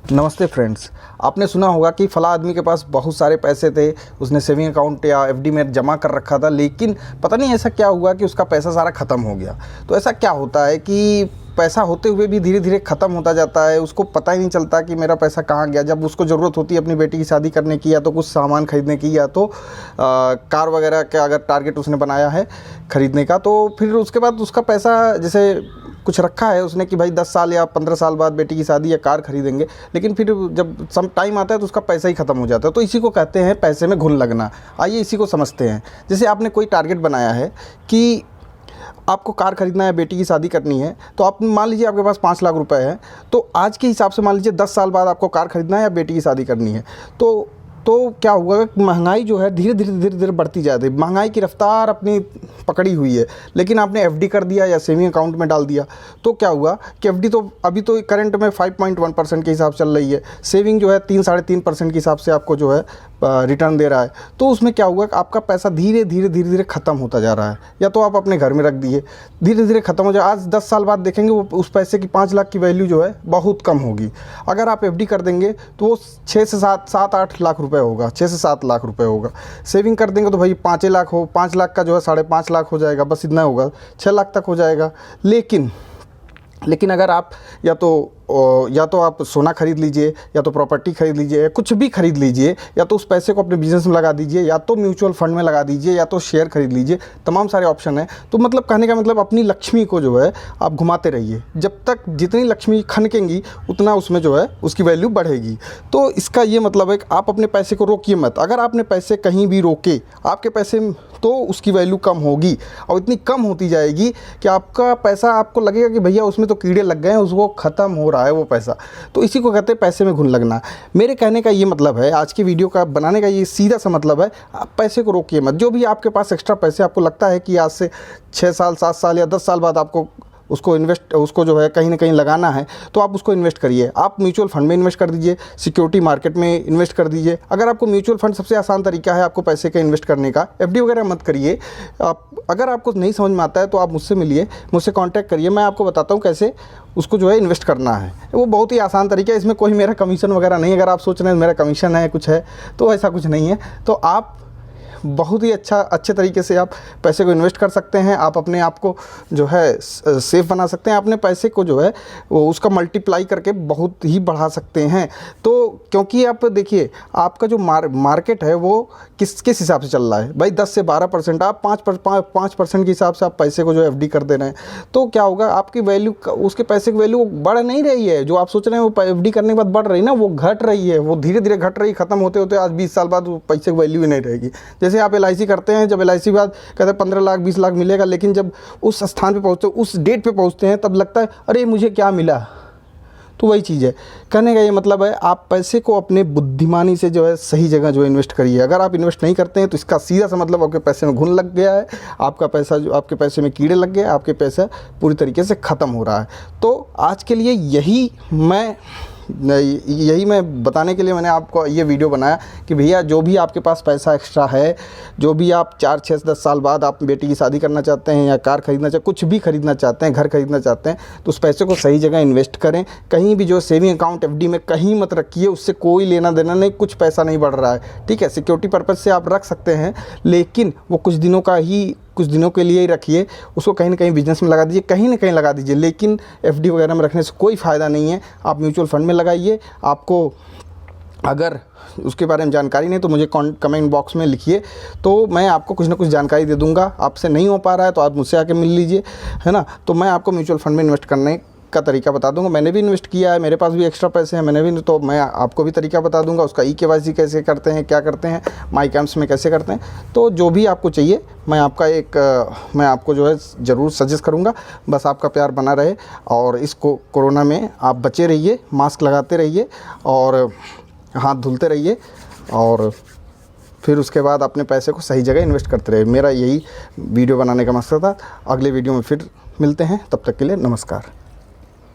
नमस्ते फ्रेंड्स। आपने सुना होगा कि फला आदमी के पास बहुत सारे पैसे थे, उसने सेविंग अकाउंट या एफडी में जमा कर रखा था, लेकिन पता नहीं ऐसा क्या हुआ कि उसका पैसा सारा ख़त्म हो गया। तो ऐसा क्या होता है कि पैसा होते हुए भी धीरे धीरे ख़त्म होता जाता है, उसको पता ही नहीं चलता कि मेरा पैसा कहाँ गया। जब उसको ज़रूरत होती है अपनी बेटी की शादी करने की, या तो कुछ सामान खरीदने की, या तो कार वगैरह का अगर टारगेट उसने बनाया है ख़रीदने का, तो फिर उसके बाद उसका पैसा जैसे कुछ रखा है उसने कि भाई 10 साल या 15 साल बाद बेटी की शादी या कार खरीदेंगे, लेकिन फिर जब सम टाइम आता है तो उसका पैसा ही ख़त्म हो जाता है। तो इसी को कहते हैं पैसे में घुन लगना। आइए इसी को समझते हैं। जैसे आपने कोई टारगेट बनाया है कि आपको कार खरीदना है, बेटी की शादी करनी है, तो आप मान लीजिए आपके पास 5 लाख रुपए है, तो आज के हिसाब से मान लीजिए 10 साल बाद आपको कार खरीदना है या बेटी की शादी करनी है, तो क्या होगा कि महंगाई जो है धीरे धीरे बढ़ती जाती है। महंगाई की रफ्तार अपनी पकड़ी हुई है, लेकिन आपने एफडी कर दिया या सेविंग अकाउंट में डाल दिया, तो क्या हुआ कि एफडी तो अभी तो करंट में 5.1% के हिसाब से चल रही है, सेविंग जो है 3-3.5% के हिसाब से आपको जो है रिटर्न दे रहा है। तो उसमें क्या हुआ कि आपका पैसा धीरे धीरे ख़त्म होता जा रहा है, या तो आप अपने घर में रख दिए, धीरे धीरे ख़त्म हो जाए। आज 10 साल बाद देखेंगे वो उस पैसे की 5 लाख की वैल्यू जो है बहुत कम होगी। अगर आप एफडी कर देंगे तो वो 6 से 7-8 लाख रुपए होगा, 6 से 7 लाख रुपए होगा। सेविंग कर देंगे तो भाई 5 लाख हो, 5 लाख का जो है 5.5 लाख हो जाएगा, बस इतना होगा, 6 लाख तक हो जाएगा। लेकिन अगर आप या तो आप सोना खरीद लीजिए, या तो प्रॉपर्टी खरीद लीजिए, या कुछ भी खरीद लीजिए, या तो उस पैसे को अपने बिजनेस में लगा दीजिए, या तो म्यूचुअल फंड में लगा दीजिए, या तो शेयर खरीद लीजिए, तमाम सारे ऑप्शन हैं। तो मतलब कहने का मतलब अपनी लक्ष्मी को जो है आप घुमाते रहिए, जब तक जितनी लक्ष्मी खनकेंगी उतना उसमें जो है उसकी वैल्यू बढ़ेगी। तो इसका ये मतलब है कि आप अपने पैसे को रोकिए मत। अगर आपने पैसे कहीं भी रोके, आपके पैसे तो उसकी वैल्यू कम होगी, और इतनी कम होती जाएगी कि आपका पैसा आपको लगेगा कि भैया उसमें तो कीड़े लग गए हैं, उसको ख़त्म हो रहा है वो पैसा। तो इसी को कहते हैं पैसे में घुन लगना। मेरे कहने का ये मतलब है, आज की वीडियो का बनाने का ये सीधा सा मतलब है, आप पैसे को रोकिए मत। जो भी आपके पास एक्स्ट्रा पैसे आपको लगता है कि आज से 6 साल 7 साल या 10 साल बाद आपको उसको जो है कहीं ना कहीं लगाना है, तो आप उसको इन्वेस्ट करिए। आप म्यूचुअल फंड में इन्वेस्ट कर दीजिए, सिक्योरिटी मार्केट में इन्वेस्ट कर दीजिए। अगर आपको म्यूचुअल फंड सबसे आसान तरीका है आपको पैसे का इन्वेस्ट करने का, एफडी वगैरह मत करिए। अगर आपको नहीं समझ में आता है तो आप मुझसे मिलिए, मुझसे कांटेक्ट करिए, मैं आपको बताता हूँ कैसे उसको जो है इन्वेस्ट करना है। वो बहुत ही आसान तरीका है, इसमें कोई मेरा कमीशन वगैरह नहीं है। अगर आप सोच रहे हैं मेरा कमीशन है कुछ है, तो ऐसा कुछ नहीं है। तो आप बहुत ही अच्छे तरीके से आप पैसे को इन्वेस्ट कर सकते हैं। आप अपने आप को जो है सेफ बना सकते हैं। अपने पैसे को जो है वो उसका मल्टीप्लाई करके बहुत ही बढ़ा सकते हैं। तो क्योंकि आप देखिए आपका जो मार्केट है वो किस हिसाब से चल रहा है भाई, 10 से 12%, आप 5% के हिसाब से आप पैसे को जो एफडी कर दे रहे हैं, तो क्या होगा आपकी वैल्यू, उसके पैसे की वैल्यू बढ़ नहीं रही है। जो आप सोच रहे हैं वो एफडी करने के बाद बढ़ रही है ना, वो घट रही है, वो धीरे धीरे घट रही, ख़त्म होते होते आज 20 साल बाद वो पैसे की वैल्यू ही नहीं रहेगी। जैसे आप एलआईसी करते हैं, जब एलआईसी बाद कहते हैं 15 लाख 20 लाख मिलेगा, लेकिन जब उस स्थान पे पहुंचते, उस डेट पे पहुंचते हैं, तब लगता है अरे मुझे क्या मिला। तो वही चीज़ है, कहने का ये मतलब है आप पैसे को अपने बुद्धिमानी से जो है सही जगह जो इन्वेस्ट करिए। अगर आप इन्वेस्ट नहीं करते हैं तो इसका सीधा सा मतलब आपके पैसे में घुन लग गया है, आपका पैसा जो आपके पैसे में कीड़े लग गए, आपके पैसा पूरी तरीके से ख़त्म हो रहा है। तो आज के लिए यही मैं बताने के लिए मैंने आपको ये वीडियो बनाया कि भैया जो भी आपके पास पैसा एक्स्ट्रा है, जो भी आप 4, 6, 10 साल बाद आप बेटी की शादी करना चाहते हैं, या कार खरीदना चाहते हैं, कुछ भी खरीदना चाहते हैं, घर खरीदना चाहते हैं, तो उस पैसे को सही जगह इन्वेस्ट करें। कहीं भी जो सेविंग अकाउंट एफडी में कहीं मत रखिए, उससे कोई लेना देना नहीं, कुछ पैसा नहीं बढ़ रहा है। ठीक है, सिक्योरिटी पर्पज़ से आप रख सकते हैं, लेकिन वो कुछ दिनों के लिए ही रखिए। उसको कहीं ना कहीं बिजनेस में लगा दीजिए, कहीं ना कहीं लगा दीजिए, लेकिन एफडी वगैरह में रखने से कोई फ़ायदा नहीं है। आप म्यूचुअल फंड में लगाइए। आपको अगर उसके बारे में जानकारी नहीं तो मुझे कमेंट बॉक्स में लिखिए, तो मैं आपको कुछ ना कुछ जानकारी दे दूंगा। आपसे नहीं हो पा रहा है तो आप मुझसे आके मिल लीजिए, है ना। तो मैं आपको म्यूचुअल फंड में इन्वेस्ट करने का तरीका बता दूंगा। मैंने भी इन्वेस्ट किया है, मेरे पास भी एक्स्ट्रा पैसे हैं, तो मैं आपको भी तरीका बता दूंगा। उसका ईकेवाईसी कैसे करते हैं, क्या करते हैं, माई कैंप्स में कैसे करते हैं। तो जो भी आपको चाहिए मैं आपको जो है ज़रूर सजेस्ट करूंगा। बस आपका प्यार बना रहे, और इस कोरोना में आप बचे रहिए, मास्क लगाते रहिए और हाथ धुलते रहिए, और फिर उसके बाद अपने पैसे को सही जगह इन्वेस्ट करते रहिए। मेरा यही वीडियो बनाने का मकसद था। अगले वीडियो में फिर मिलते हैं, तब तक के लिए नमस्कार,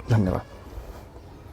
धन्यवाद।